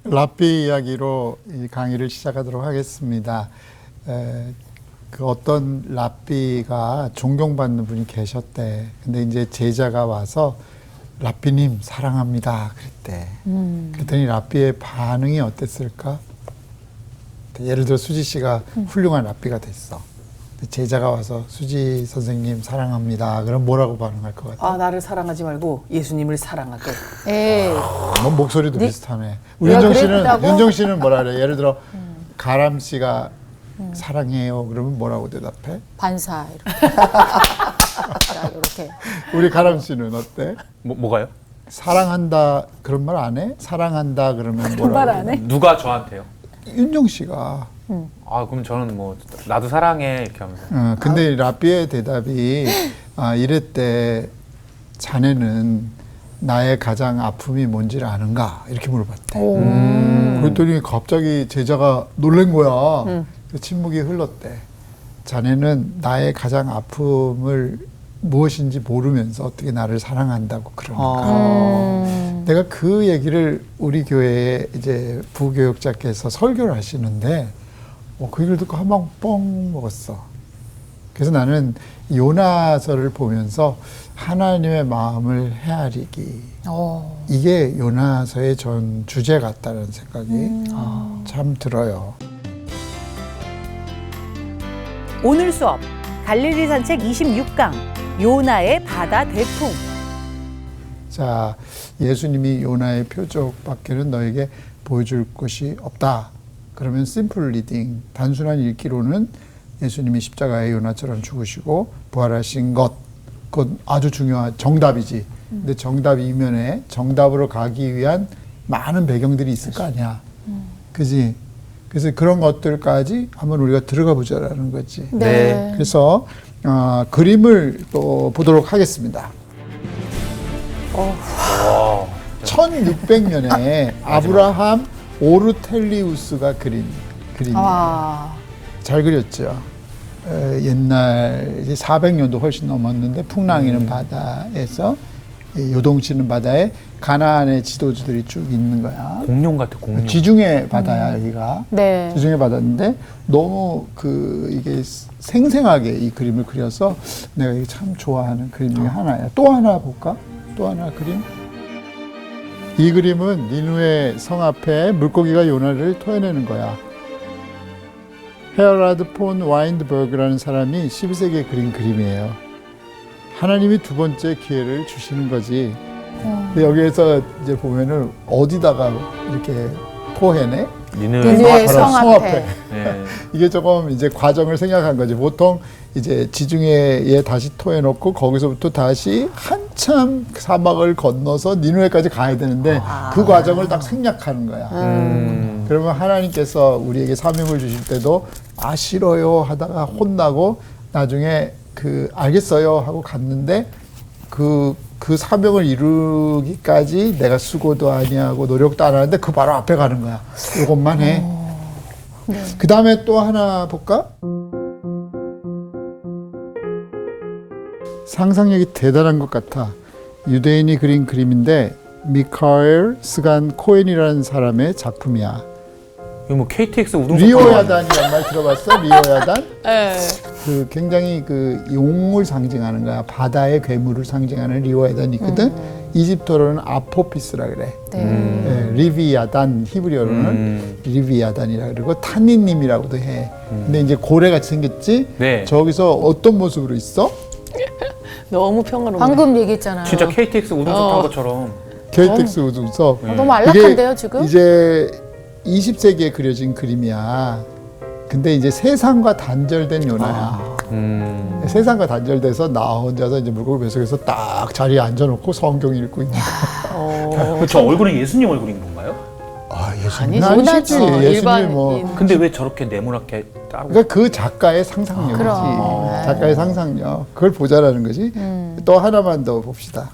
랍비 이야기로 이 강의를 시작하도록 하겠습니다. 그 어떤 랍비가 존경받는 분이 계셨대. 근데 이제 제자가 와서 랍비님 사랑합니다 그랬대. 그랬더니 랍비의 반응이 어땠을까? 예를 들어 수지 씨가 훌륭한 랍비가 됐어. 제자가 와서 수지 선생님 사랑합니다. 그럼 뭐라고 반응할 것 같아? 아, 나를 사랑하지 말고 예수님을 사랑하게. 에이. 너 목소리도 비슷하네. 우리 윤정 씨는 뭐라 그래? 예를 들어 가람 씨가 사랑해요. 그러면 뭐라고 대답해? 반사 이렇게. 자, 이렇게. 우리 가람 씨는 어때? 뭐가요? 사랑한다 그런 말 안 해? 사랑한다 그러면 뭐라고? 말 안 해? 누가 저한테요? 윤정 씨가. 아, 그럼 저는 뭐 나도 사랑해 이렇게 하면서. 근데 랍비의 대답이 이랬대. 자네는 나의 가장 아픔이 뭔지를 아는가? 이렇게 물어봤대. 그랬더니 갑자기 제자가 놀란 거야. 침묵이 흘렀대. 자네는 나의 가장 아픔을 무엇인지 모르면서 어떻게 나를 사랑한다고 그러는가. 내가 그 얘기를 우리 교회에 이제 부교육자께서 설교를 하시는데 그 얘기를 듣고 한 방 뻥 먹었어. 그래서 나는 요나서를 보면서 하나님의 마음을 헤아리기. 이게 요나서의 전 주제 같다는 생각이 참 들어요. 오늘 수업 갈릴리 산책 26강 요나의 바다 대풍. 자, 예수님이 요나의 표적밖에는 너에게 보여줄 것이 없다. 그러면 심플 리딩, 단순한 읽기로는 예수님이 십자가에 요나처럼 죽으시고 부활하신 것, 그건 아주 중요한 정답이지. 근데 정답 이면에 정답으로 가기 위한 많은 배경들이 있을 거 아니야. 그지? 그래서 그런 것들까지 한번 우리가 들어가 보자라는 거지. 네. 그래서 그림을 또 보도록 하겠습니다. 1600년에 아브라함 오르텔리우스가 그린 그림이에요. 잘 그렸죠. 옛날 이제 400년도 훨씬 넘었는데 풍랑이는 바다에서 요동치는 바다에 가나안의 지도주들이 쭉 있는 거야. 공룡 같아, 공룡. 지중해 바다야 여기가. 네. 지중해 바다인데 너무 이게 생생하게 이 그림을 그려서 내가 이게 참 좋아하는 그림 중에 하나야. 또 하나 볼까? 또 하나 그림. 이 그림은 니누의 성 앞에 물고기가 요나를 토해내는 거야. 헤어라드 폰 와인드버그라는 사람이 12세기에 그린 그림이에요. 하나님이 두 번째 기회를 주시는 거지. 여기에서 이제 보면은 어디다가 이렇게 토해내? 니누의 성 앞에. 네. 이게 조금 이제 과정을 생각한 거지. 보통 이제 지중해에 다시 토해놓고 거기서부터 다시 한참 사막을 건너서 니누에까지 가야 되는데 그 과정을 딱 생략하는 거야. 그러면 하나님께서 우리에게 사명을 주실 때도 싫어요 하다가 혼나고 나중에 알겠어요 하고 갔는데 그 사명을 이루기까지 내가 수고도 아니하고 노력도 안 하는데 그 바로 앞에 가는 거야. 이것만 해. 네. 그 다음에 또 하나 볼까? 상상력이 대단한 것 같아. 유대인이 그린 그림인데 미카엘 스간 코엔이라는 사람의 작품이야. 이거 뭐 KTX 우등석 리오야단이란 말 들어봤어? 리오야단? 네. 굉장히 용을 상징하는 거야. 바다의 괴물을 상징하는 리오야단이거든. 이집트어로는 아포피스라 그래. 네, 리비야단, 히브리어로는 리비야단이라 그러고 타니님이라고도 해. 근데 이제 고래같이 생겼지? 네. 저기서 어떤 모습으로 있어? 너무 평화로워. 방금 얘기했잖아요. 진짜 KTX 우등석 탄 것처럼. KTX 우등석. 너무 안락한데요, 지금? 이제 20세기에 그려진 그림이야. 근데 이제 세상과 단절된 요나야. 세상과 단절돼서 나 혼자서 이제 물고기 뱃속에서 딱 자리에 앉아놓고 성경 읽고 있는 거야. 저 얼굴은 예수님 얼굴인 건가요? 예수님 아니지. 아니시지. 예수님 뭐. 근데 왜 저렇게 네모나게 따로? 그러니까 그 작가의 상상력이지. 그럼. 작가의 상상력. 그걸 보자라는 거지. 또 하나만 더 봅시다.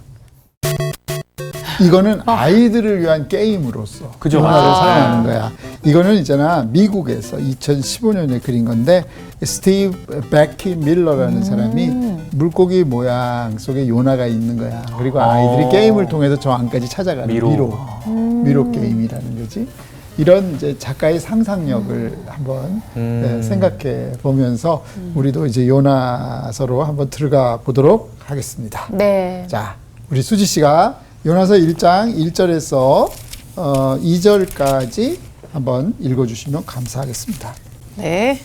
이거는 아이들을 위한 게임으로서 그죠. 요나를 사용하는 거야. 이거는 있잖아 미국에서 2015년에 그린 건데 스티브 베키 밀러라는 사람이 물고기 모양 속에 요나가 있는 거야. 그리고 아이들이 게임을 통해서 저 안까지 찾아가는 미로 게임이라는 거지. 이런 이제 작가의 상상력을 한번 생각해 보면서 우리도 이제 요나서로 한번 들어가 보도록 하겠습니다. 네. 자, 우리 수지 씨가 요나서 1장 1절에서 2절까지 한번 읽어주시면 감사하겠습니다. 네.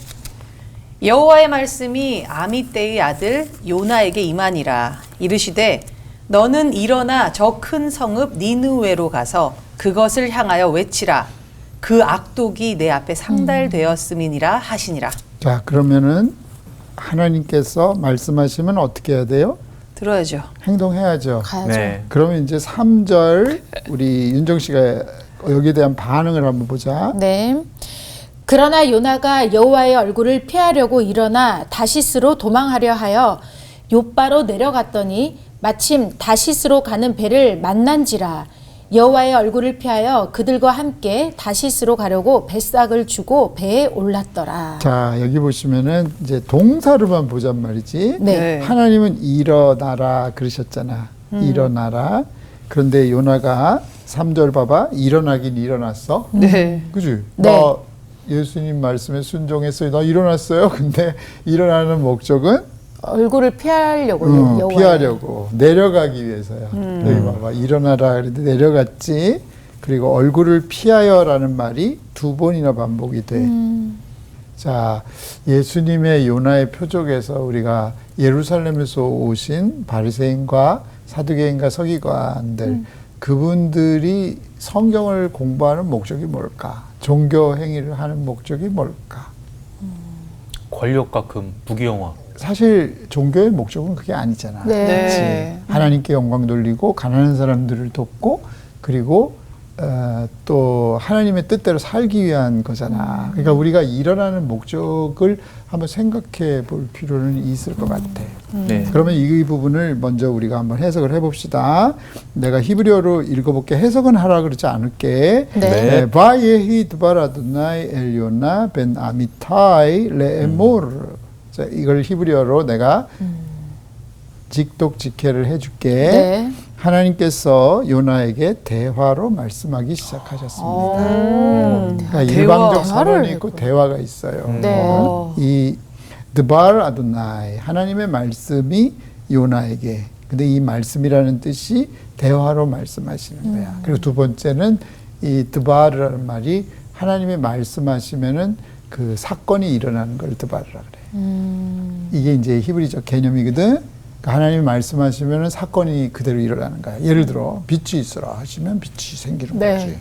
여호와의 말씀이 아미떼의 아들 요나에게 임하니라. 이르시되 너는 일어나 저 큰 성읍 니느웨로 가서 그것을 향하여 외치라. 그 악독이 내 앞에 상달되었음이니라 하시니라. 자, 그러면은 하나님께서 말씀하시면 어떻게 해야 돼요? 들어야죠. 행동해야죠. 가야죠. 네. 그러면 이제 3절 우리 윤정 씨가 여기에 대한 반응을 한번 보자. 네. 그러나 요나가 여호와의 얼굴을 피하려고 일어나 다시스로 도망하려 하여 욥바로 내려갔더니 마침 다시스로 가는 배를 만난지라. 여호와의 얼굴을 피하여 그들과 함께 다시스로 가려고 뱃삭을 주고 배에 올랐더라. 자, 여기 보시면은 이제 동사로만 보잔 말이지. 네. 하나님은 일어나라 그러셨잖아. 일어나라. 그런데 요나가 3절 봐봐. 일어나긴 일어났어. 네. 그지? 네. 나 예수님 말씀에 순종했어요. 나 일어났어요. 근데 일어나는 목적은 얼굴을 피하려고요. 여호와의. 피하려고 내려가기 위해서요. 여기 봐봐. 일어나라 그랬는데 내려갔지. 그리고 얼굴을 피하여라는 말이 2번이나 반복이 돼. 자, 예수님의 요나의 표적에서 우리가 예루살렘에서 오신 바리새인과 사두개인과 서기관들 그분들이 성경을 공부하는 목적이 뭘까? 종교 행위를 하는 목적이 뭘까? 권력과 금, 부귀영화. 사실 종교의 목적은 그게 아니잖아. 네. 네. 하나님께 영광 돌리고 가난한 사람들을 돕고 그리고 또 하나님의 뜻대로 살기 위한 거잖아. 그러니까 우리가 일어나는 목적을 한번 생각해 볼 필요는 있을 것 같아. 네. 그러면 이 부분을 먼저 우리가 한번 해석을 해봅시다. 내가 히브리어로 읽어볼게. 해석은 하라 그러지 않을게. 네. 바예히 드바라드나이 엘요나 벤 아미타이 레에모르. 자, 이걸 히브리어로 내가 직독직해를 해줄게. 네. 하나님께서 요나에게 대화로 말씀하기 시작하셨습니다. 그러니까 대화. 일방적 선언이 대화를 있고 대화가 있어요. 네. 이 드발 아도나이 하나님의 말씀이 요나에게. 근데 이 말씀이라는 뜻이 대화로 말씀하시는 거야. 그리고 두 번째는 이 드발이라는 말이 하나님의 말씀하시면은 그 사건이 일어나는 걸 드발이라 그래. 이게 이제 히브리적 개념이거든. 그러니까 하나님이 말씀하시면은 사건이 그대로 일어나는 거야. 예를 들어 빛이 있어라 하시면 빛이 생기는 네. 거지.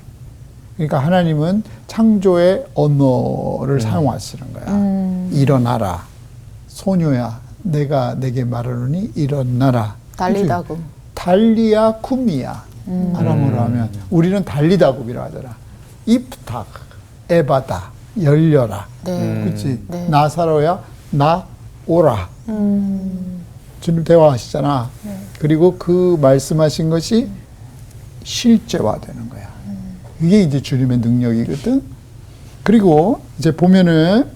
그러니까 하나님은 창조의 언어를 사용하시는 거야. 일어나라. 소녀야 내가 내게 말하노니 일어나라. 달리다금. 달리야 쿰이야. 아람어로 하면 우리는 달리다굽이라 하잖아. 이프탁 에바다 열려라. 네. 그렇지. 네. 나사로야 나 오라. 주님 대화하시잖아. 그리고 그 말씀하신 것이 실제화되는 거야. 이게 이제 주님의 능력이거든. 그리고 이제 보면은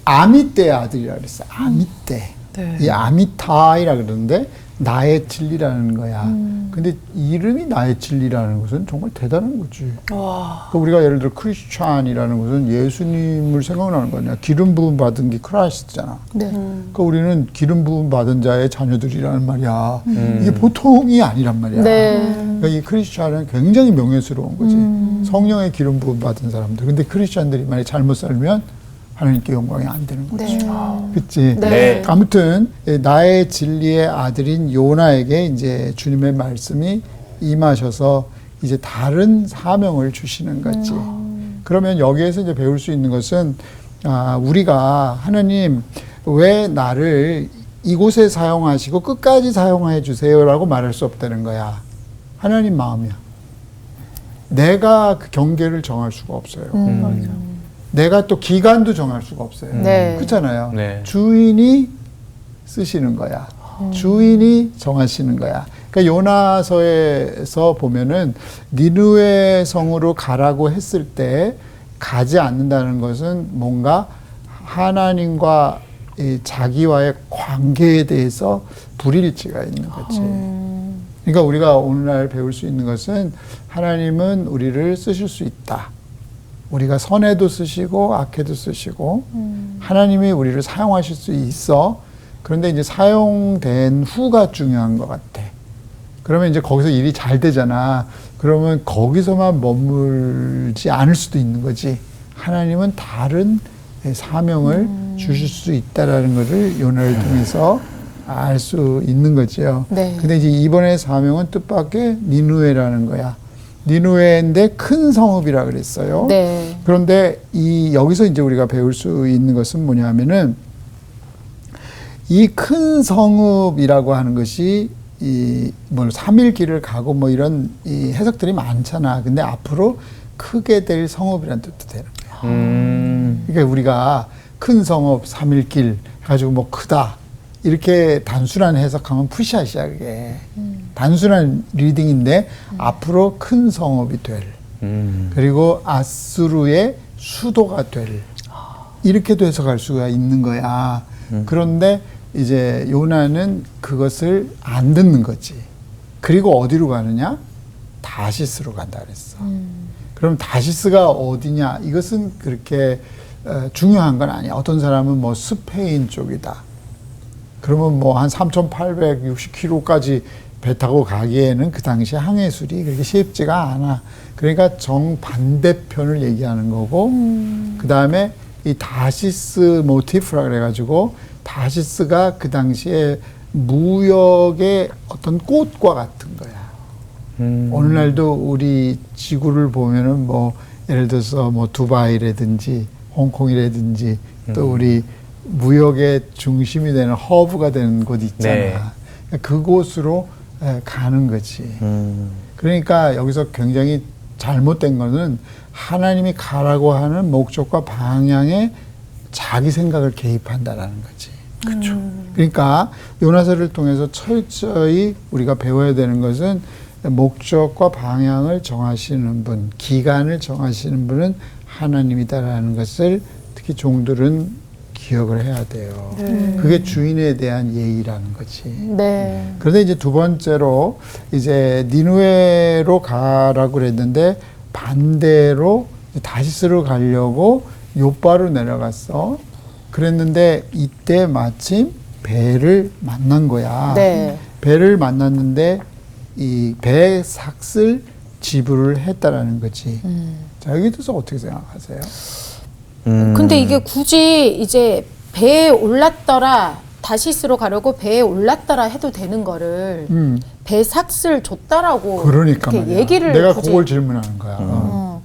아미떼의 아들이라 그랬어. 아미떼. 네. 이 아미타이라 그러는데 나의 진리라는 거야. 근데 이름이 나의 진리라는 것은 정말 대단한 거지. 와. 그러니까 우리가 예를 들어 크리스찬이라는 것은 예수님을 생각나는 거 아니야. 기름 부음 받은 게 크라이스트잖아. 네. 그러니까 우리는 기름 부음 받은 자의 자녀들이라는 말이야. 이게 보통이 아니란 말이야. 네. 그러니까 이 크리스찬은 굉장히 명예스러운 거지. 성령의 기름 부음 받은 사람들. 근데 크리스찬들이 만약 잘못 살면 하나님께 영광이 안 되는 거지. 네. 그치? 네. 아무튼 나의 진리의 아들인 요나에게 이제 주님의 말씀이 임하셔서 이제 다른 사명을 주시는 거지. 그러면 여기에서 이제 배울 수 있는 것은 우리가 하나님 왜 나를 이곳에 사용하시고 끝까지 사용해 주세요라고 말할 수 없다는 거야. 하나님 마음이야. 내가 그 경계를 정할 수가 없어요. 내가 또 기간도 정할 수가 없어요. 네. 그렇잖아요. 네. 주인이 쓰시는 거야. 주인이 정하시는 거야. 그러니까 요나서에서 보면은 니느웨 성으로 가라고 했을 때 가지 않는다는 것은 뭔가 하나님과 이 자기와의 관계에 대해서 불일치가 있는 거지. 그러니까 우리가 오늘날 배울 수 있는 것은 하나님은 우리를 쓰실 수 있다. 우리가 선에도 쓰시고 악에도 쓰시고 하나님이 우리를 사용하실 수 있어. 그런데 이제 사용된 후가 중요한 것 같아. 그러면 이제 거기서 일이 잘 되잖아. 그러면 거기서만 머물지 않을 수도 있는 거지. 하나님은 다른 사명을 주실 수 있다라는 것을 요나를 통해서 알 수 있는 거죠. 네. 근데 이제 이번에 사명은 뜻밖의 니느웨라는 거야. 니느웨인데 큰 성읍이라 그랬어요. 네. 그런데 여기서 이제 우리가 배울 수 있는 것은 뭐냐면은 이 큰 성읍이라고 하는 것이 뭐 3일 길을 가고 뭐 이런 이 해석들이 많잖아. 근데 앞으로 크게 될 성읍이라는 뜻도 되는 거야. 그러니까 우리가 큰 성읍 3일 길 가지고 뭐 크다 이렇게 단순한 해석하면 푸샷이야 그게. 단순한 리딩인데 앞으로 큰 성읍이 될 그리고 아수르의 수도가 될 이렇게도 해석할 수가 있는 거야. 그런데 이제 요나는 그것을 안 듣는 거지. 그리고 어디로 가느냐? 다시스로 간다 그랬어. 그럼 다시스가 어디냐? 이것은 그렇게 중요한 건 아니야. 어떤 사람은 뭐 스페인 쪽이다. 그러면 뭐 한 3,860km까지 배 타고 가기에는 그 당시 항해술이 그렇게 쉽지가 않아. 그러니까 정반대편을 얘기하는 거고, 그 다음에 이 다시스 모티프라 그래가지고, 다시스가 그 당시에 무역의 어떤 꽃과 같은 거야. 오늘날도 우리 지구를 보면은 뭐, 예를 들어서 뭐 두바이라든지, 홍콩이라든지, 또 우리 무역의 중심이 되는 허브가 되는 곳 있잖아. 네. 그곳으로 가는 거지. 그러니까 여기서 굉장히 잘못된 거는 하나님이 가라고 하는 목적과 방향에 자기 생각을 개입한다라는 거지. 그렇죠. 그러니까 요나서를 통해서 철저히 우리가 배워야 되는 것은 목적과 방향을 정하시는 분, 기간을 정하시는 분은 하나님이다라는 것을 특히 종들은 기억을 해야 돼요. 그게 주인에 대한 예의라는 거지. 네. 그런데 이제 두 번째로 이제 니느웨로 가라고 그랬는데 반대로 다시스로 가려고 요바로 내려갔어. 그랬는데 이때 마침 배를 만난 거야. 네. 배를 만났는데 이 배 삭슬 지불을 했다라는 거지. 자, 여기 대해서 어떻게 생각하세요? 근데 이게 굳이 이제 배에 올랐더라, 다시스로 가려고 배에 올랐더라 해도 되는 거를 배 삭슬 줬다라고 그러니까 이렇게 말이야. 얘기를 내가 굳이 그걸 질문하는 거야.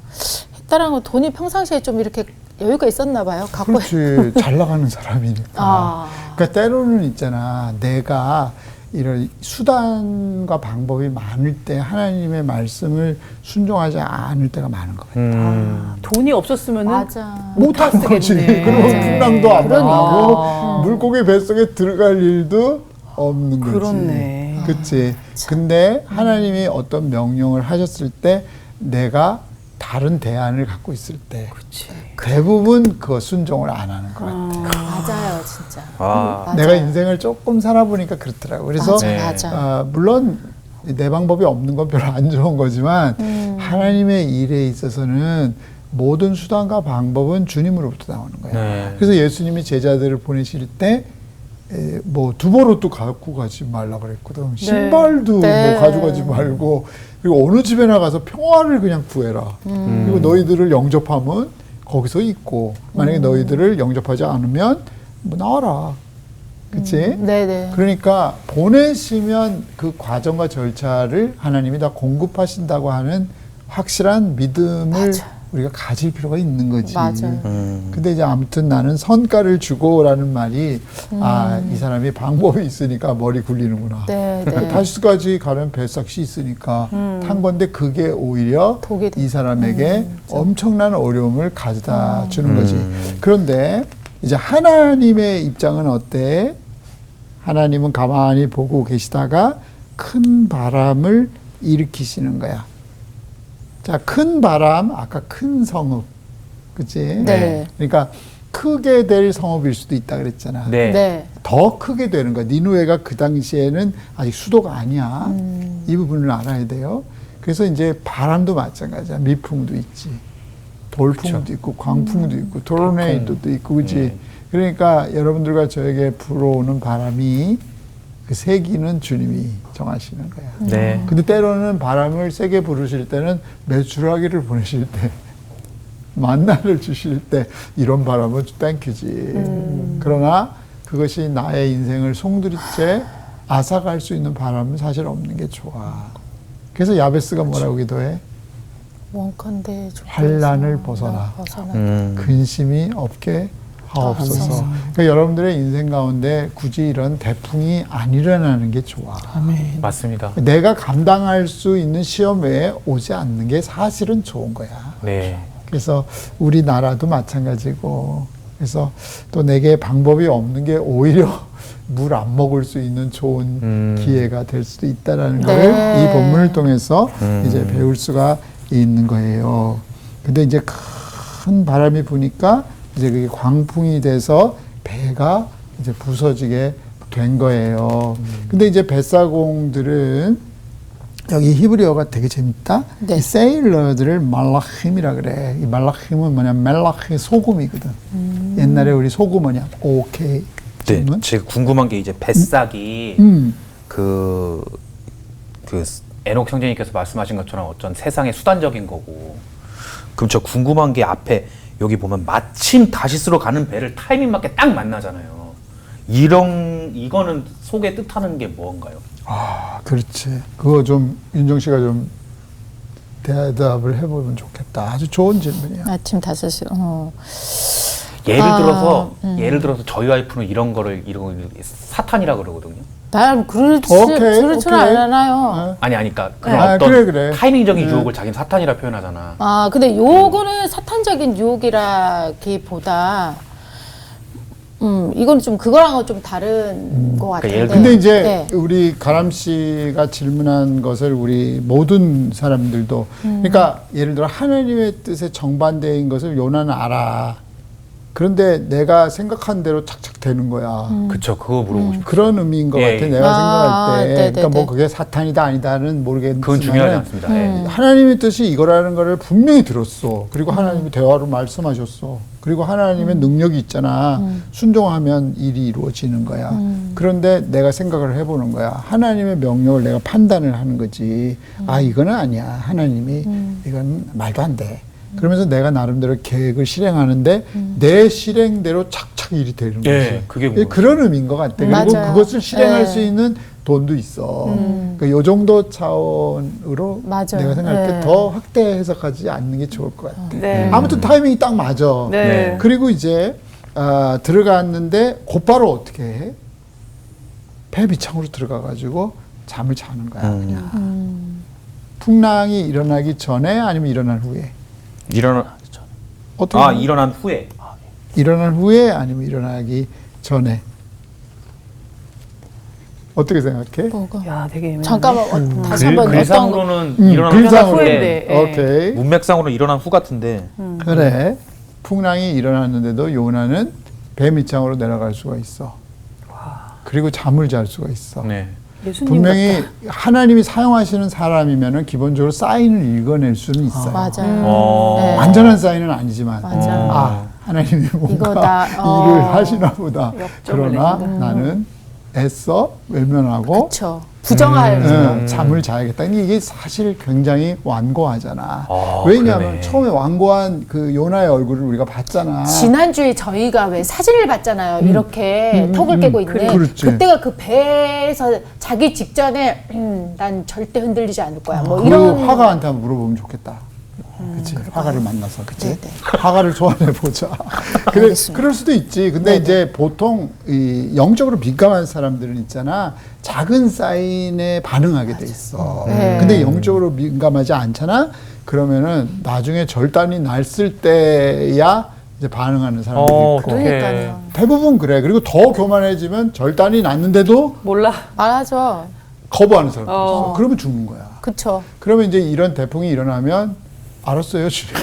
했다라는 건 돈이 평상시에 좀 이렇게 여유가 있었나 봐요. 갖고 그렇지. 잘 나가는 사람이니까. 아. 그러니까 때로는 있잖아. 내가 이런 수단과 방법이 많을 때 하나님의 말씀을 순종하지 않을 때가 많은 것 같아. 돈이 없었으면은 맞아. 못하는 거지. 쓰겠네. 그러면 맞아요. 풍랑도 안 그러니까. 나고 물고기 뱃속에 들어갈 일도 없는 거지. 그렇네. 그치. 근데 하나님이 어떤 명령을 하셨을 때 내가 다른 대안을 갖고 있을 때 대부분 그 순종을 안 하는 것 같아. 맞아요, 진짜. 아, 맞아요. 내가 인생을 조금 살아보니까 그렇더라고. 그래서 맞아, 네. 맞아. 물론 내 방법이 없는 건 별로 안 좋은 거지만 하나님의 일에 있어서는 모든 수단과 방법은 주님으로부터 나오는 거야. 네. 그래서 예수님이 제자들을 보내실 때 뭐 두보로도 갖고 가지 말라 그랬거든. 신발도 네. 뭐 가져가지 말고 그리고 어느 집에나 가서 평화를 그냥 구해라. 그리고 너희들을 영접하면 거기서 있고 만약에 너희들을 영접하지 않으면 뭐 나와라. 그치? 네네. 그러니까 보내시면 그 과정과 절차를 하나님이 다 공급하신다고 하는 확실한 믿음을 맞아. 우리가 가질 필요가 있는 거지. 맞아요. 근데 이제 아무튼 나는 선가를 주고라는 말이 아, 이 사람이 방법이 있으니까 머리 굴리는구나. 네, 네. 다시까지 가면 뱃삭시 있으니까 탄 건데 그게 오히려 독이 돼. 이 사람에게 엄청난 어려움을 가져다 주는 거지. 그런데 이제 하나님의 입장은 어때? 하나님은 가만히 보고 계시다가 큰 바람을 일으키시는 거야. 자, 큰 바람, 아까 큰 성읍, 그치? 네. 그러니까 크게 될 성읍일 수도 있다 그랬잖아. 네. 네. 더 크게 되는 거야. 니누에가 그 당시에는 아직 수도가 아니야. 이 부분을 알아야 돼요. 그래서 이제 바람도 마찬가지야. 미풍도 있지. 돌풍도 그쵸. 있고, 광풍도 있고, 토르네이도도 있고, 그치? 그러니까 여러분들과 저에게 불어오는 바람이 그 세기는 주님이 정하시는 거야. 네. 근데 때로는 바람을 세게 부르실 때는 메추라기를 보내실 때, 만나를 주실 때 이런 바람은 땡큐지. 그러나 그것이 나의 인생을 송두리째 앗아갈 수 있는 바람은 사실 없는 게 좋아. 그래서 야베스가 뭐라고 기도해? 원컨대 환난을 벗어나. 근심이 없게 하옵소서. 그러니까 여러분들의 인생 가운데 굳이 이런 대풍이 안 일어나는 게 좋아. 맞습니다. 내가 감당할 수 있는 시험 외에 오지 않는 게 사실은 좋은 거야. 네. 그래서 우리나라도 마찬가지고, 그래서 또 내게 방법이 없는 게 오히려 물 안 먹을 수 있는 좋은 기회가 될 수도 있다라는 네. 걸 이 본문을 통해서 이제 배울 수가 있는 거예요. 근데 이제 큰 바람이 부니까 이제 그게 광풍이 돼서 배가 이제 부서지게 된 거예요. 근데 이제 뱃사공들은 여기 히브리어가 되게 재밌다. 네. 이 세일러들을 말라힘이라 그래. 이 말라힘은 뭐냐? 멜라힘 소금이거든. 옛날에 우리 소금 뭐냐? 오케이. 네, 질문? 제가 궁금한 게 이제 뱃삭이 음. 그 에녹 형제님께서 말씀하신 것처럼 어떤 세상의 수단적인 거고. 그럼 저 궁금한 게 앞에 여기 보면 마침 다시스로 가는 배를 타이밍 맞게 딱 만나잖아요. 이거는 속에 뜻하는 게 뭔가요? 아, 그렇지. 그거 좀 윤정 씨가 좀 대답을 해보면 좋겠다. 아주 좋은 질문이야. 아침 5시. 예를 들어서 저희 와이프는 이런 거를 사탄이라 그러거든요. 난 그렇지 오케이. 않아요. 아니 그러니까 그런 아, 어떤 그래. 타이밍적인 네. 유혹을 자기는 사탄이라 표현하잖아. 아, 근데 요거는 사탄적인 유혹이라기보다, 이건 좀 그거랑은 좀 다른 것 같은데. 예를 근데 이제 네. 우리 가람 씨가 질문한 것을 우리 모든 사람들도 그러니까 예를 들어 하나님의 뜻에 정반대인 것을 요나는 알아. 그런데 내가 생각한 대로 착착 되는 거야. 그쵸, 그거 물어보고 싶어요. 그런 의미인 것 예, 같아. 예. 내가 아, 생각할 때. 네네네. 그러니까 뭐 그게 사탄이다 아니다는 모르겠지만 그건 중요하지 않습니다. 예. 하나님의 뜻이 이거라는 거를 분명히 들었어. 그리고 하나님이 대화로 말씀하셨어. 그리고 하나님의 능력이 있잖아. 순종하면 일이 이루어지는 거야. 그런데 내가 생각을 해보는 거야. 하나님의 명령을 내가 판단을 하는 거지. 아, 이거는 아니야. 하나님이 이건 말도 안 돼. 그러면서 내가 나름대로 계획을 실행하는데 내 실행대로 착착 일이 되는 거지. 예, 그게 궁금해요. 그런 의미인 것 같아. 그리고 맞아요. 그것을 실행할 예. 수 있는 돈도 있어. 그러니까 요 정도 차원으로 맞아요. 내가 생각할 때 예. 더 확대 해석하지 않는 게 좋을 것 같아. 네. 아무튼 타이밍이 딱 맞아. 네. 그리고 이제 들어갔는데 곧바로 어떻게 해? 배 밑창으로 들어가가지고 잠을 자는 거야. 그냥. 풍랑이 일어나기 전에 아니면 일어난 후에? 어떻게 보면 일어난 후에. 일어난 후에 아니면 일어나기 전에? 어떻게 생각해? 뭐가? 야, 되게 애매하네. 잠깐만, 다시 한번 어떤 거. 글상으로는 일어난 글상으로. 후인데, 예. 오케이. 문맥상으로 일어난 후 같은데. 그래. 풍랑이 일어났는데도 요나는 배 밑창으로 내려갈 수가 있어. 그리고 잠을 잘 수가 있어. 네. 예수님 분명히 하나님이 사용하시는 사람이면은 기본적으로 사인을 읽어낼 수는 있어요. 맞아요. 네. 완전한 사인은 아니지만, 맞아. 아, 하나님이 뭔가 이거다. 일을 하시나 보다. 역점을 그러나 내린다. 나는 애써 외면하고 그렇죠. 부정할. 잠을 자야겠다. 이게 사실 굉장히 완고하잖아. 아, 왜냐하면 그러네. 처음에 완고한 그 요나의 얼굴을 우리가 봤잖아. 지난주에 저희가 왜 사진을 봤잖아요. 이렇게 턱을 깨고 있는. 그렇지. 그때가 그 배에서 자기 직전에 난 절대 흔들리지 않을 거야. 뭐 그 이런. 화가한테 한번 물어보면 좋겠다. 그치? 화가를 만나서, 그치? 네네. 화가를 소환해 보자. 그래, 알겠습니다. 그럴 수도 있지. 근데 이제 보통 이 영적으로 민감한 사람들은 있잖아. 작은 사인에 반응하게 돼 있어. 네. 근데 영적으로 민감하지 않잖아. 그러면은 나중에 절단이 났을 때야 이제 반응하는 사람들이 있고. 그러니까요. 대부분 그래. 그리고 더 교만해지면 절단이 났는데도 몰라. 말하죠. 거부하는 사람도 있어. 그러면 죽는 거야. 그쵸. 그러면 이제 이런 대풍이 일어나면 알았어요, 주님.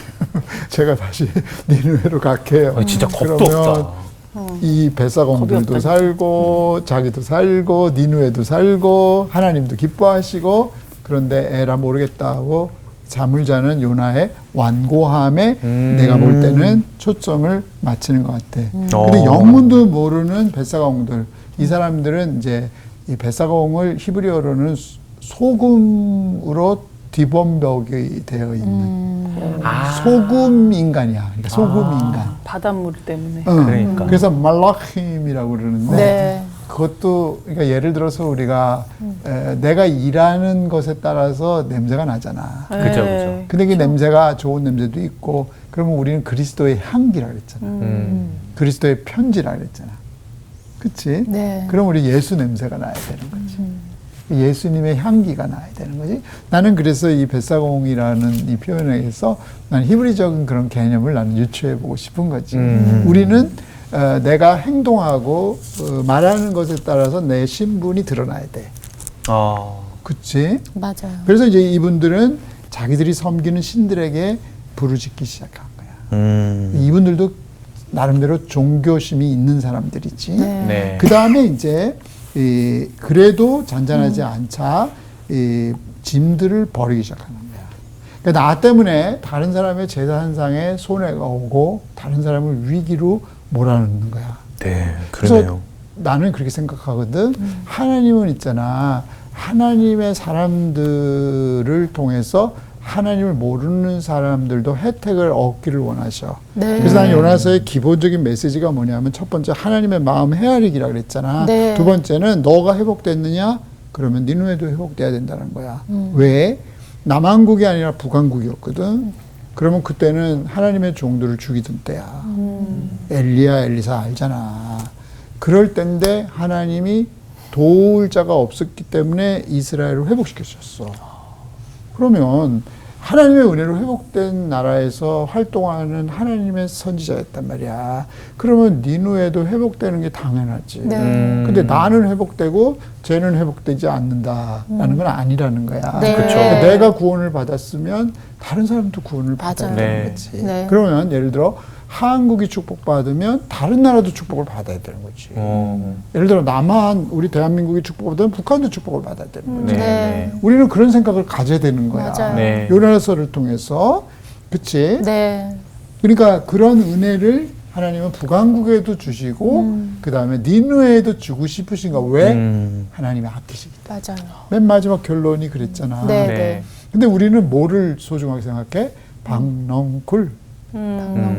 제가 다시 니느웨로 갈게요. 진짜 겁도 그러면 없다. 이 벳사공들도 살고 자기도 살고 니느웨도 살고 하나님도 기뻐하시고 그런데 에라 모르겠다 하고 잠을 자는 요나의 완고함에 내가 볼 때는 초점을 맞추는 것 같아. 근데 영문도 모르는 벳사공들 이 사람들은 이제 이 벳사공을 히브리어로는 소금으로 뒤범벽이 되어 있는 소금 인간이야. 그러니까 소금 인간. 바닷물 때문에. 응. 그러니까. 그래서 말라힘이라고 그러는데 네. 그것도 그러니까 예를 들어서 우리가 내가 일하는 것에 따라서 냄새가 나잖아. 네. 그죠, 그죠. 근데 그 냄새가 좋은 냄새도 있고 그러면 우리는 그리스도의 향기라 그랬잖아. 그리스도의 편지라 그랬잖아. 그치? 네. 그럼 우리 예수 냄새가 나야 되는 거지. 예수님의 향기가 나야 되는 거지. 나는 그래서 이 벳사공이라는 이 표현에서 나는 히브리적인 그런 개념을 나는 유추해 보고 싶은 거지. 우리는 내가 행동하고 말하는 것에 따라서 내 신분이 드러나야 돼. 그치? 맞아요. 그래서 이제 이분들은 자기들이 섬기는 신들에게 부르짖기 시작한 거야. 이분들도 나름대로 종교심이 있는 사람들이지. 네. 네. 그 다음에 이제 그래도 잔잔하지 않자 짐들을 버리기 시작하는 거야. 그러니까 나 때문에 다른 사람의 재산상에 손해가 오고 다른 사람을 위기로 몰아넣는 거야. 네, 그래서 그러네요. 나는 그렇게 생각하거든. 하나님은 있잖아. 하나님의 사람들을 통해서 하나님을 모르는 사람들도 혜택을 얻기를 원하셔. 네. 그래서 나는 요나서의 기본적인 메시지가 뭐냐면 첫 번째 하나님의 마음 헤아리기라 그랬잖아. 네. 두 번째는 너가 회복됐느냐? 그러면 니느웨도 회복돼야 된다는 거야. 왜? 남한국이 아니라 북한국이었거든. 그러면 그때는 하나님의 종들을 죽이던 때야. 엘리야, 엘리사 알잖아. 그럴 때인데 하나님이 도울 자가 없었기 때문에 이스라엘을 회복시켰었어. 그러면 하나님의 은혜로 회복된 나라에서 활동하는 하나님의 선지자였단 말이야. 그러면 니느웨도 회복되는 게 당연하지. 네. 근데 나는 회복되고 쟤는 회복되지 않는다라는 건 아니라는 거야. 네. 그쵸. 그러니까 내가 구원을 받았으면 다른 사람도 구원을 받아야 맞아요. 되는 네. 거지. 네. 그러면 예를 들어 한국이 축복받으면 다른 나라도 축복을 받아야 되는 거지. 예를 들어 남한 우리 대한민국이 축복받으면 북한도 축복을 받아야 되는 거지. 네. 네. 네. 우리는 그런 생각을 가져야 되는 거야. 맞아요. 네. 요나서를 통해서. 그치? 네. 그러니까 그런 은혜를 하나님은 북한국에도 주시고 그 다음에 니느웨에도 주고 싶으신 거. 왜? 하나님이 아끼시기 때문에. 맞아요. 맨 마지막 결론이 그랬잖아. 네. 네. 근데 우리는 뭐를 소중하게 생각해? 박넝쿨.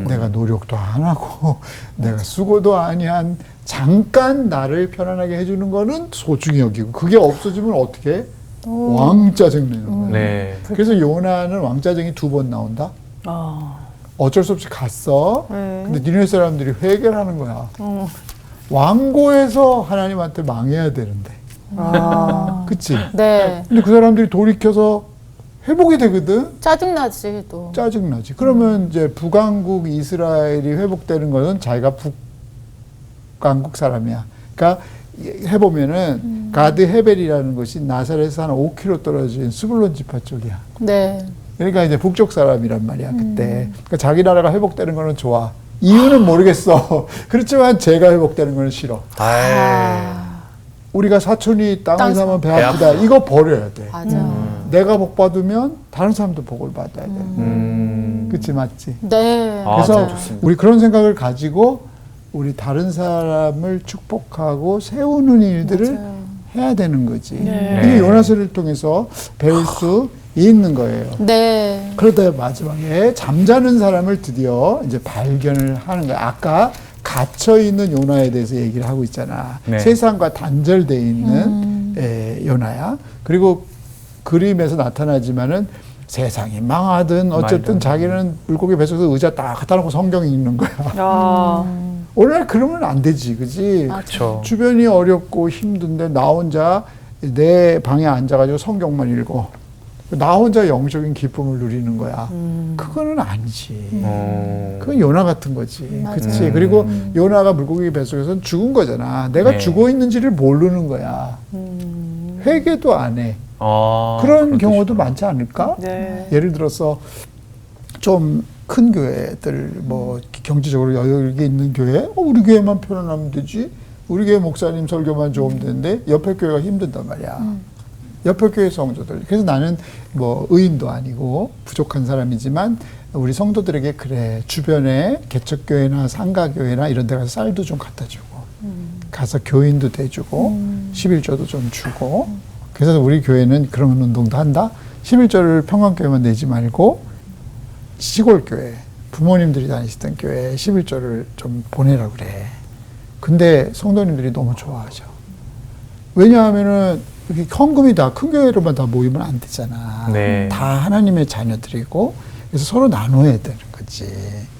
내가 노력도 안 하고 내가 수고도 아니한 잠깐 나를 편안하게 해주는 거는 소중히 여기고 그게 없어지면 어떻게? 왕짜증 내는 거야. 네. 그래서 요나는 왕짜증이 2번 나온다. 어쩔 수 없이 갔어. 근데 니네 사람들이 회개를 하는 거야. 왕고에서 하나님한테 망해야 되는데. 그치? 네. 근데 그 사람들이 돌이켜서 회복이 되거든. 짜증나지, 또. 짜증나지. 그러면 이제 북왕국 이스라엘이 회복되는 것은 자기가 북왕국 사람이야. 그러니까 해보면은 가드 헤벨이라는 것이 나사렛에서 한 5km 떨어진 스불론 지파 쪽이야. 네. 그러니까 이제 북쪽 사람이란 말이야 그때. 그러니까 자기 나라가 회복되는 거는 좋아. 이유는 모르겠어. 그렇지만 제가 회복되는 거는 싫어. 우리가 사촌이 땅에서 하면 배 아프다. 이거 버려야 돼. 맞아. 내가 복 받으면 다른 사람도 복을 받아야 돼. 그치 맞지? 네. 그래서 네, 좋습니다. 우리 그런 생각을 가지고 우리 다른 사람을 축복하고 세우는 일들을 해야 되는 거지. 이게 요나서를 통해서 배울 수 있는 거예요. 네. 그러다 마지막에 잠자는 사람을 드디어 이제 발견을 하는 거야. 아까 갇혀 있는 요나에 대해서 얘기를 하고 있잖아. 네. 세상과 단절돼 있는 요나야. 그리고 그림에서 나타나지만은 세상이 망하든 어쨌든 말도. 자기는 물고기 뱃속에서 의자 딱 갖다 놓고 성경 읽는 거야. 오늘날 그러면 안 되지, 그지? 그렇죠. 주변이 어렵고 힘든데 나 혼자 내 방에 앉아가지고 성경만 읽어. 나 혼자 영적인 기쁨을 누리는 거야. 그거는 아니지. 그건 요나 같은 거지. 그치? 그리고 요나가 물고기 뱃속에서는 죽은 거잖아. 내가 네. 죽어 있는지를 모르는 거야. 회개도 안 해. 아, 그런 경우도 뜻이구나. 많지 않을까? 네. 예를 들어서 좀 큰 교회들 뭐 경제적으로 여유가 있는 교회, 우리 교회만 편안하면 되지. 우리 교회 목사님 설교만 좋으면 되는데 옆에 교회가 힘든단 말이야. 옆에 교회 성도들. 그래서 나는 뭐 의인도 아니고 부족한 사람이지만 우리 성도들에게 그래 주변에 개척교회나 상가교회나 이런 데 가서 쌀도 좀 갖다 주고 가서 교인도 대주고 11조도 좀 주고 그래서 우리 교회는 그런 운동도 한다. 11조를 평강교회만 내지 말고 시골교회 부모님들이 다니시던 교회에 11조를 좀 보내라고 그래. 근데 성도님들이 너무 좋아하죠. 왜냐하면은 이렇게 헌금이 다 큰 교회로만 다 모이면 안 되잖아. 네. 다 하나님의 자녀들이고 그래서 서로 나눠야 되는 거지.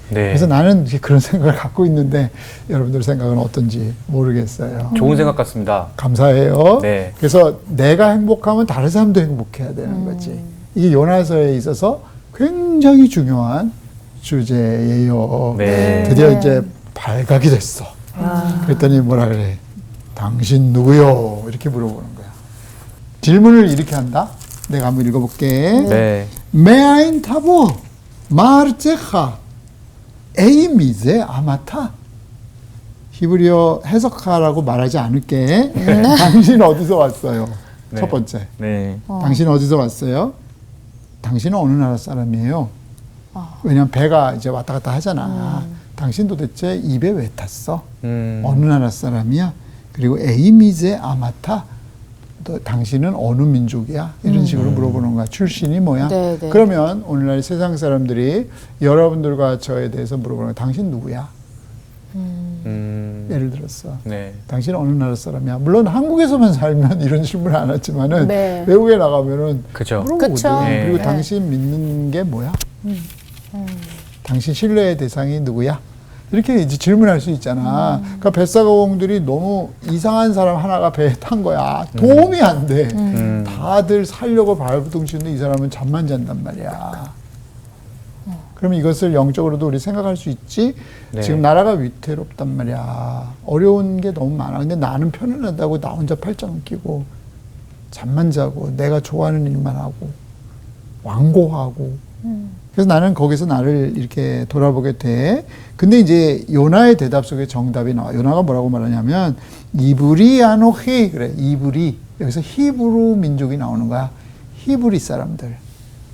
네. 그래서 나는 이렇게 그런 생각을 갖고 있는데 여러분들 생각은 어떤지 모르겠어요. 좋은 생각 같습니다. 감사해요. 네. 그래서 내가 행복하면 다른 사람도 행복해야 되는 거지. 이게 요나서에 있어서 굉장히 중요한 주제예요. 네. 드디어 이제 발각이 됐어. 그랬더니 뭐라 그래? 당신 누구요? 이렇게 물어보는 거야. 질문을 이렇게 한다. 내가 한번 읽어볼게. 네. 메아인 타보 마르체카 에이미제 아마타. 히브리어 해석하라고 말하지 않을게. 당신 어디서 왔어요? 네. 첫 번째. 네. 당신 어디서 왔어요? 당신은 어느 나라 사람이에요? 왜냐면 배가 이제 왔다 갔다 하잖아. 당신 도대체 입에 왜 탔어? 어느 나라 사람이야? 그리고 에이미제 아마타? 또 당신은 어느 민족이야? 이런 식으로 물어보는 거야. 출신이 뭐야? 네, 네. 그러면 오늘날 세상 사람들이 여러분들과 저에 대해서 물어보는 거야. 당신 누구야? 예를 들었어. 네. 당신 어느 나라 사람이야? 물론 한국에서만 살면 이런 질문 안 하지만은 네. 외국에 나가면은 그죠. 물어보거든. 그쵸. 네. 그리고 네. 당신 믿는 게 뭐야? 당신 신뢰의 대상이 누구야? 이렇게 이제 질문할 수 있잖아. 그러니까 뱃사공들이 너무 이상한 사람 하나가 배에 탄 거야. 도움이 안 돼. 다들 살려고 발부둥치는데 이 사람은 잠만 잔단 말이야. 그러면 이것을 영적으로도 우리 생각할 수 있지. 네. 지금 나라가 위태롭단 말이야. 어려운 게 너무 많아. 근데 나는 편안하다고 나 혼자 팔짱 끼고 잠만 자고 내가 좋아하는 일만 하고 완고하고. 그래서 나는 거기서 나를 이렇게 돌아보게 돼. 근데 이제 요나의 대답 속에 정답이 나와. 요나가 뭐라고 말하냐면 이브리 아노히 그래. 이브리. 여기서 히브루 민족이 나오는 거야. 히브리 사람들.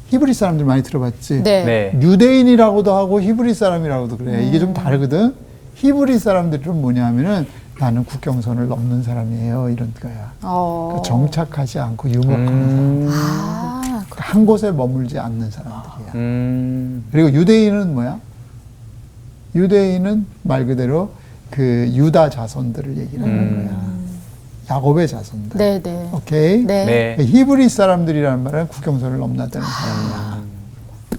히브리 사람들 많이 들어봤지? 네. 네. 유대인이라고도 하고 히브리 사람이라고도 그래. 이게 좀 다르거든. 히브리 사람들은 뭐냐면은 나는 국경선을 넘는 사람이에요. 이런 거야. 그러니까 정착하지 않고 유목하는 사람. 아, 그러니까 한 곳에 머물지 않는 사람들이야. 그리고 유대인은 뭐야? 유대인은 말 그대로 그 유다 자손들을 얘기를 하는 거야. 야곱의 자손들. 네, 네. 오케이? 네. 네. 히브리 사람들이라는 말은 국경선을 넘나드는 사람이야.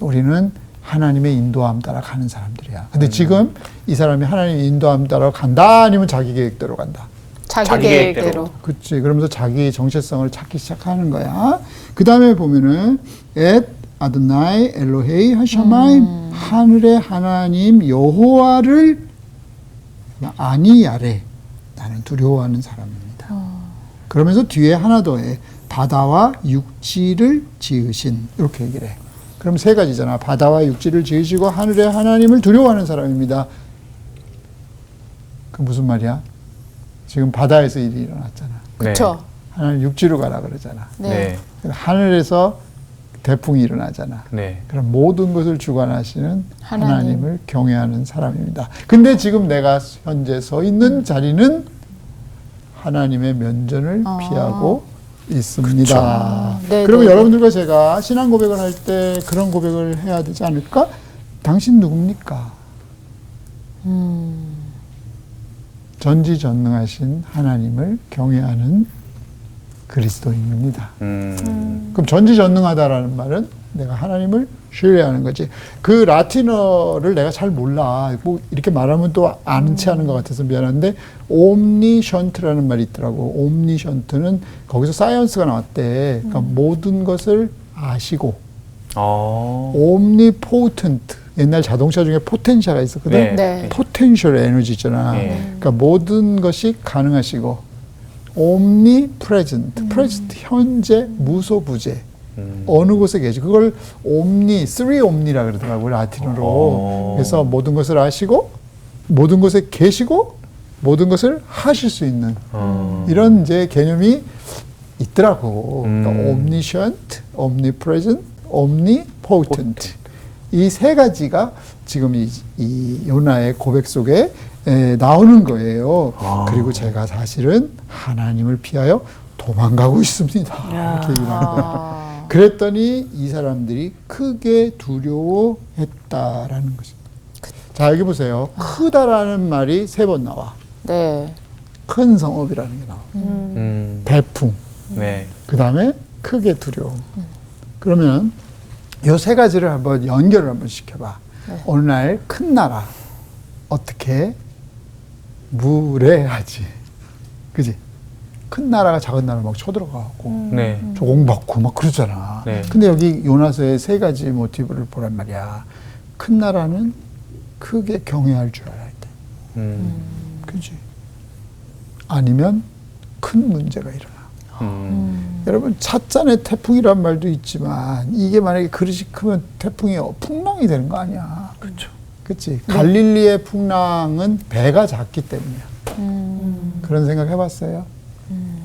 우리는 하나님의 인도함 따라 가는 사람들이야. 근데 지금 이 사람이 하나님의 인도함 따라 간다 아니면 자기 계획대로 간다. 자기 계획대로. 계획대로. 그치. 그러면서 자기 정체성을 찾기 시작하는 거야. 그 다음에 보면은 엣 아드나이 엘로헤이 하샤마임 하늘의 하나님 여호와를 아니야래. 나는 두려워하는 사람입니다. 그러면서 뒤에 하나 더 해. 바다와 육지를 지으신. 이렇게 얘기를 해. 그럼 세 가지잖아. 바다와 육지를 지으시고 하늘의 하나님을 두려워하는 사람입니다. 그 무슨 말이야? 지금 바다에서 일이 일어났잖아. 그렇죠. 하나님 육지로 가라 그러잖아. 네. 네. 하늘에서 대풍이 일어나잖아. 네. 그럼 모든 것을 주관하시는 하나님. 하나님을 경외하는 사람입니다. 근데 지금 내가 현재 서 있는 자리는 하나님의 면전을 피하고 있습니다. 네, 그러면 네, 여러분들과 제가 신앙 고백을 할 때 그런 고백을 해야 되지 않을까? 당신 누굽니까? 전지전능하신 하나님을 경외하는 그리스도인입니다. 그럼 전지전능하다라는 말은 내가 하나님을 신뢰하는 거지. 그 라틴어를 내가 잘 몰라. 뭐 이렇게 말하면 또 아는 체 하는 것 같아서 미안한데 옴니션트라는 말이 있더라고. 옴니션트는 거기서 사이언스가 나왔대. 그러니까 모든 것을 아시고 옴니포텐트. 옛날 자동차 중에 포텐샤가 있었거든. 네. 네. 포텐셜 에너지 있잖아. 네. 그러니까 모든 것이 가능하시고 omnipresent, present 현재 무소부재. 어느 곳에 계시. 그걸 three omni라 그러더라고요, 라틴어로. 그래서 모든 것을 아시고, 모든 곳에 계시고, 모든 것을 하실 수 있는 이런 이제 개념이 있더라고. 그러니까 omniscient, omnipresent, omnipotent. 이 세 가지가 지금 이 요나의 고백 속에 나오는 거예요. 그리고 제가 사실은 하나님을 피하여 도망가고 있습니다. 이렇게 얘기를 하는 거예요. 그랬더니 이 사람들이 크게 두려워했다라는 것입니다. 자, 여기 보세요. 크다라는 말이 3번 나와. 네. 큰 성읍이라는 게 나와. 배풍. 네. 그 다음에 크게 두려움. 그러면 이 세 가지를 한번 연결을 한번 시켜봐. 어느 날 큰 나라 어떻게 무례하지, 그지? 큰 나라가 작은 나라 막 쳐들어가고 네. 조공받고 막 그러잖아. 네. 근데 여기 요나서의 3가지 모티브를 보란 말이야. 큰 나라는 크게 경외할 줄 알아야 돼. 그지? 아니면 큰 문제가 일어나. 여러분, 찻잔에 태풍이란 말도 있지만 이게 만약에 그릇이 크면 태풍이 풍랑이 되는 거 아니야. 그렇죠. 그치? 갈릴리의 풍랑은 배가 작기 때문이야. 그런 생각 해봤어요?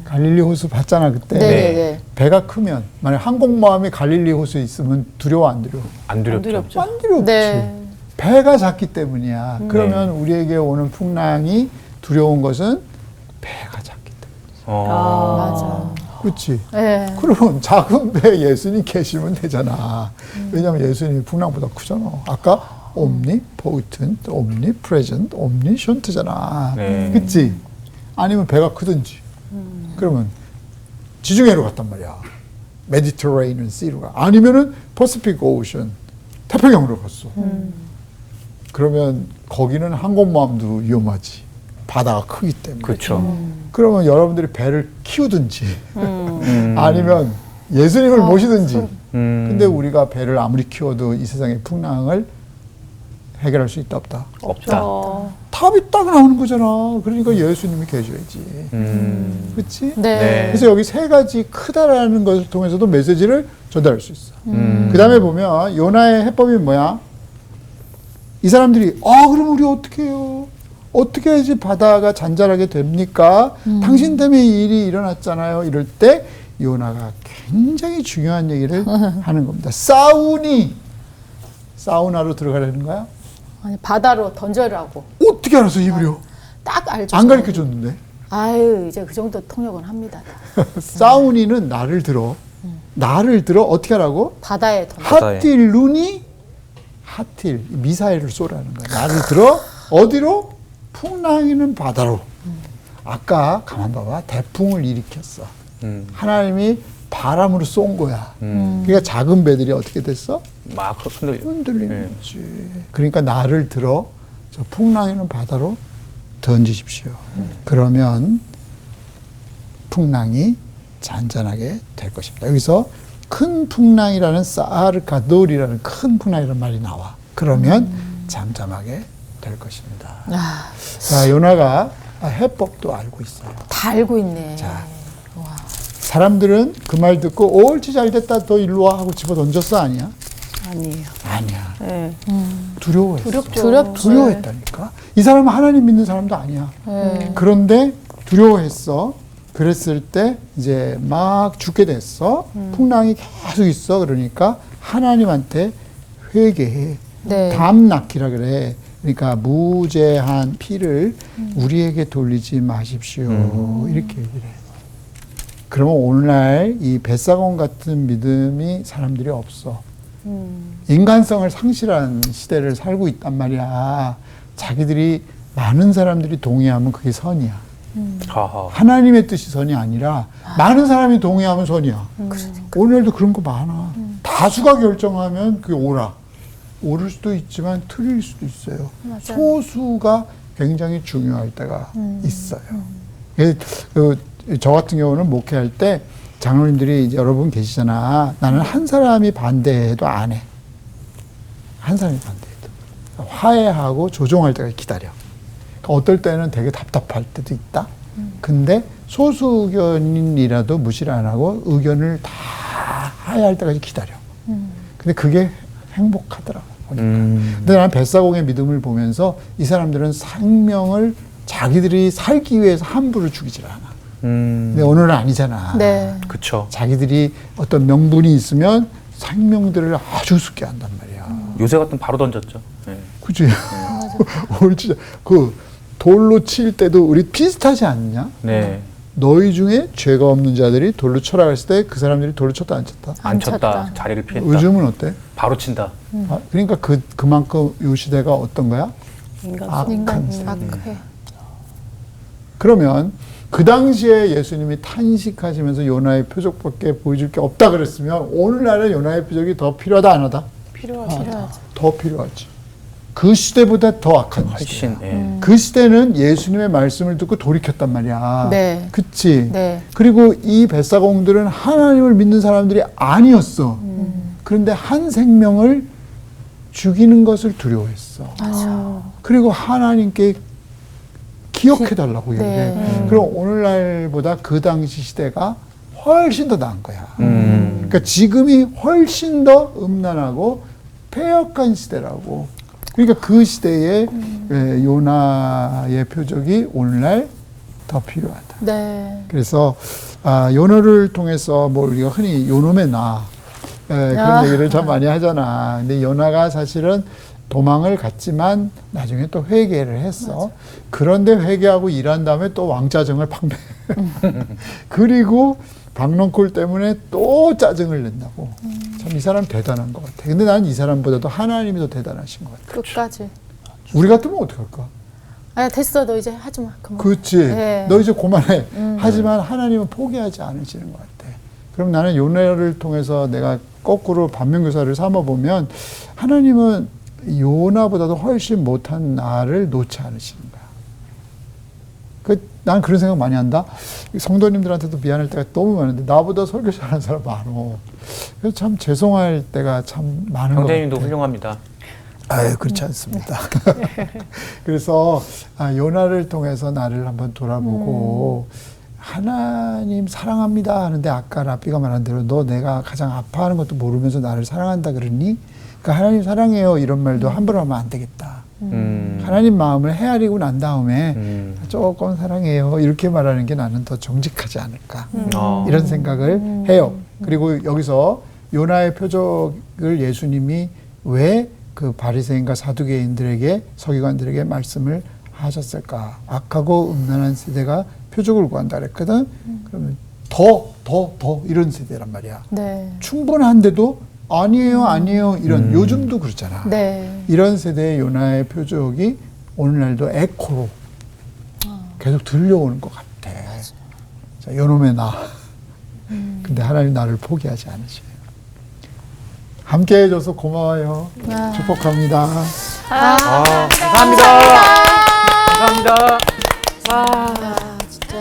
갈릴리 호수 봤잖아 그때. 네. 배가 크면 만약 항공모함이 갈릴리 호수에 있으면 두려워 안 두려워? 안 두렵죠. 안 두렵지. 네. 배가 작기 때문이야. 그러면 우리에게 오는 풍랑이 두려운 것은 배가 작기 때문이야. 맞아. 그렇지? 네. 그러면 작은 배에 예수님 계시면 되잖아. 왜냐하면 예수님이 풍랑보다 크잖아. 아까 omnipotent, omnipresent, omniscient잖아. 네. 그치? 아니면 배가 크든지. 그러면 지중해로 갔단 말이야. 메디터레이니언 Se로 가. 아니면은 퍼시픽 오션, 태평양으로 갔어. 그러면 거기는 항공모함도 위험하지. 바다가 크기 때문에. 그렇죠. 그러면 여러분들이 배를 키우든지 아니면 예수님을 모시든지. 근데 우리가 배를 아무리 키워도 이 세상의 풍랑을 해결할 수 있다 없다? 없다. 답이 딱 나오는 거잖아. 그러니까 예수님이 계셔야지. 그렇지? 네. 그래서 여기 3가지 크다라는 것을 통해서도 메시지를 전달할 수 있어. 그 다음에 보면 요나의 해법이 뭐야? 이 사람들이 그럼 우리 어떻게 해요? 어떻게 해야지 바다가 잔잔하게 됩니까? 당신 때문에 이 일이 일어났잖아요. 이럴 때 요나가 굉장히 중요한 얘기를 하는 겁니다. 사우나로 들어가려는 거야? 아니, 바다로 던져라고. 어떻게 알아서 입으려? 딱 알죠. 안 가르쳐줬는데. 아유, 이제 그 정도 통역은 합니다. 사우니는 나를 들어 어떻게 하라고? 바다에 던져. 하틸루니 하틸 미사일을 쏘라는 거야. 나를 들어 어디로? 풍랑이는 바다로. 아까 가만 봐봐. 대풍을 일으켰어. 하나님이 바람으로 쏜 거야. 그러니까 작은 배들이 어떻게 됐어? 막 흔들리는 거지. 그러니까 나를 들어 저 풍랑이는 바다로 던지십시오. 그러면 풍랑이 잔잔하게 될 것입니다. 여기서 큰 풍랑이라는 사르카돌이라는 큰 풍랑이라는 말이 나와. 그러면 잠잠하게 될 것입니다. 자, 요나가 해법도 알고 있어요. 다 알고 있네. 자, 사람들은 그 말 듣고 옳지 잘 됐다 더 일로 와 하고 집어 던졌어? 아니야? 아니에요. 아니야. 네. 두려워했어. 두렵죠. 두려워했다니까. 이 사람은 하나님 믿는 사람도 아니야. 그런데 두려워했어. 그랬을 때 이제 막 죽게 됐어. 풍랑이 계속 있어. 그러니까 하나님한테 회개해. 네. 담나키라 그래. 그러니까 무죄한 피를 우리에게 돌리지 마십시오. 이렇게 얘기를 해. 그러면 오늘날 이 벳사곤 같은 믿음이 사람들이 없어. 인간성을 상실한 시대를 살고 있단 말이야. 자기들이 많은 사람들이 동의하면 그게 선이야. 하나님의 뜻이 선이 아니라 많은 사람이 동의하면 선이야. 오늘도 그런 거 많아. 다수가 결정하면 그게 옳아. 옳을 수도 있지만 틀릴 수도 있어요. 소수가 굉장히 중요할 때가 있어요. 저 같은 경우는 목회할 때 장로님들이 이제 여러분 계시잖아. 나는 한 사람이 반대해도 안 해. 한 사람이 반대해도. 화해하고 조정할 때까지 기다려. 그러니까 어떨 때는 되게 답답할 때도 있다. 근데 소수 의견이라도 무시를 안 하고 의견을 다 해야 할 때까지 기다려. 근데 그게 행복하더라고. 보니까. 근데 난 벳사공의 믿음을 보면서 이 사람들은 생명을 자기들이 살기 위해서 함부로 죽이질 않아. 근데 오늘은 아니잖아. 네. 그쵸. 자기들이 어떤 명분이 있으면 생명들을 아주 우습게 한단 말이야. 요새 같은 바로 던졌죠. 네. 그치? 오늘 진짜 그 돌로 칠 때도 우리 비슷하지 않냐? 네. 너희 중에 죄가 없는 자들이 돌로 쳐라 했을 때 그 사람들이 돌로 쳤다 안 쳤다? 안 쳤다. 쳤다. 자리를 피했다. 요즘은 어때? 바로 친다. 아, 그러니까 그만큼 이 시대가 어떤 거야? 악한 시대. 악해. 그러면 그 당시에 예수님이 탄식하시면서 요나의 표적밖에 보여줄 게 없다 그랬으면 오늘날의 요나의 표적이 더 필요하다 안 하다? 필요하죠. 더 필요하지. 그 시대보다 더 악한 훨씬. 시대야. 예. 그 시대는 예수님의 말씀을 듣고 돌이켰단 말이야. 네. 그치? 네. 그리고 이 벳사공들은 하나님을 믿는 사람들이 아니었어. 그런데 한 생명을 죽이는 것을 두려워했어. 그리고 하나님께 기억해달라고 얘기해. 네. 그럼 오늘날보다 그 당시 시대가 훨씬 더 나은 거야. 그러니까 지금이 훨씬 더 음란하고 패역한 시대라고. 그러니까 그 시대에 요나의 표적이 오늘날 더 필요하다. 네. 그래서 요나를 통해서 뭐 우리가 흔히 요놈의 나 그런 얘기를 참 많이 하잖아. 근데 요나가 사실은 도망을 갔지만 나중에 또 회개를 했어. 맞아. 그런데 회개하고 일한 다음에 또 왕짜증을 팍내. 그리고 박넝쿨 때문에 또 짜증을 낸다고. 참 이 사람 대단한 것 같아. 근데 난 이 사람보다도 하나님이 더 대단하신 것 같아. 끝까지. 우리 같으면 어떡할까? 아, 됐어. 너 이제 하지 마. 그만. 그렇지. 네. 너 이제 그만해. 하지만 하나님은 포기하지 않으시는 것 같아. 그럼 나는 요나를 통해서 내가 거꾸로 반면교사를 삼아보면 하나님은 요나보다도 훨씬 못한 나를 놓지 않으시는 거야. 난 그런 생각 많이 한다. 성도님들한테도 미안할 때가 너무 많은데 나보다 설교 잘하는 사람 많어. 그래서 참 죄송할 때가 참 많은 것 같아. 형제님도 훌륭합니다. 아유, 그렇지 않습니다. 그래서 요나를 통해서 나를 한번 돌아보고 하나님 사랑합니다 하는데 아까 라삐가 말한 대로 너 내가 가장 아파하는 것도 모르면서 나를 사랑한다 그러니? 그러니까 하나님 사랑해요 이런 말도 함부로 하면 안 되겠다. 하나님 마음을 헤아리고 난 다음에 조금 사랑해요 이렇게 말하는 게 나는 더 정직하지 않을까 이런 생각을 해요. 그리고 여기서 요나의 표적을 예수님이 왜 그 바리새인과 사두개인들에게 서기관들에게 말씀을 하셨을까? 악하고 음란한 세대가 표적을 구한다 그랬거든. 그러면 더 이런 세대란 말이야. 네. 충분한데도 아니에요 이런 요즘도 그렇잖아. 네. 이런 세대의 요나의 표적이 오늘날도 에코로 계속 들려오는 것 같아. 자, 요놈의 나. 근데 하나님 나를 포기하지 않으셔요. 함께 해줘서 고마워요. 축복합니다. 감사합니다. 감사합니다. 진짜.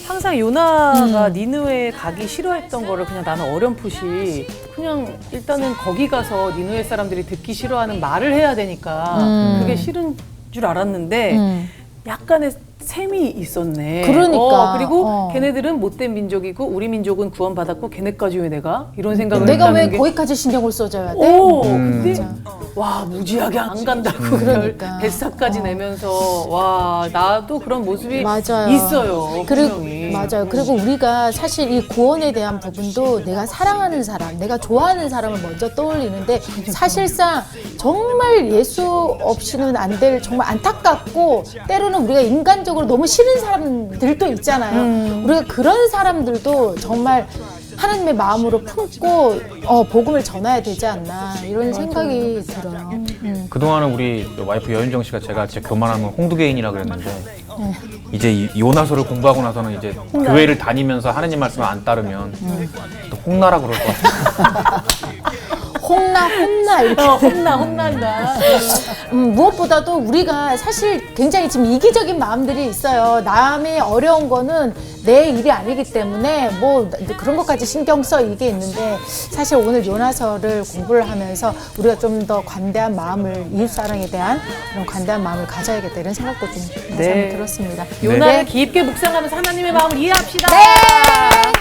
항상 요나가 니느웨에 가기 싫어했던 거를 그냥 나는 어렴풋이 그냥 일단은 거기 가서 니느웨 사람들이 듣기 싫어하는 말을 해야 되니까 그게 싫은 줄 알았는데 약간의 셈이 있었네. 그러니까. 그리고 걔네들은 못된 민족이고 우리 민족은 구원받았고 걔네까지 왜 내가 이런 생각을 내가 왜 했다는 게 거기까지 신경을 써줘야 돼? 근데 와 무지하게 안 간다고 그러니까. 뱃사까지 내면서 와 나도 그런 모습이 맞아요. 있어요. 그리고 분명히. 맞아요. 그리고 우리가 사실 이 구원에 대한 부분도 내가 사랑하는 사람, 내가 좋아하는 사람을 먼저 떠올리는데 사실상 정말 예수 없이는 안 될 정말 안타깝고 때로는 우리가 인간적으로 너무 싫은 사람들도 있잖아요. 우리가 그런 사람들도 정말 하나님의 마음으로 품고 복음을 전해야 되지 않나 이런 생각이 들어요. 그동안은 우리 와이프 여윤정 씨가 제가 진짜 교만하면 홍두개인이라 그랬는데 이제 이 요나서를 공부하고 나서는 이제 교회를 다니면서 하나님 말씀을 안 따르면 또 홍나라 그럴 것 같아요. 혼나 이렇게 혼난다. 무엇보다도 우리가 사실 굉장히 지금 이기적인 마음들이 있어요. 남의 어려운 거는 내 일이 아니기 때문에 뭐 그런 것까지 신경 써 이게 있는데 사실 오늘 요나서를 공부를 하면서 우리가 좀 더 관대한 마음을 이웃사랑에 대한 그런 관대한 마음을 가져야겠다 이런 생각도 좀 다시 한번 들었습니다. 요나를 깊게 묵상하면서 하나님의 마음을 이해합시다. 네.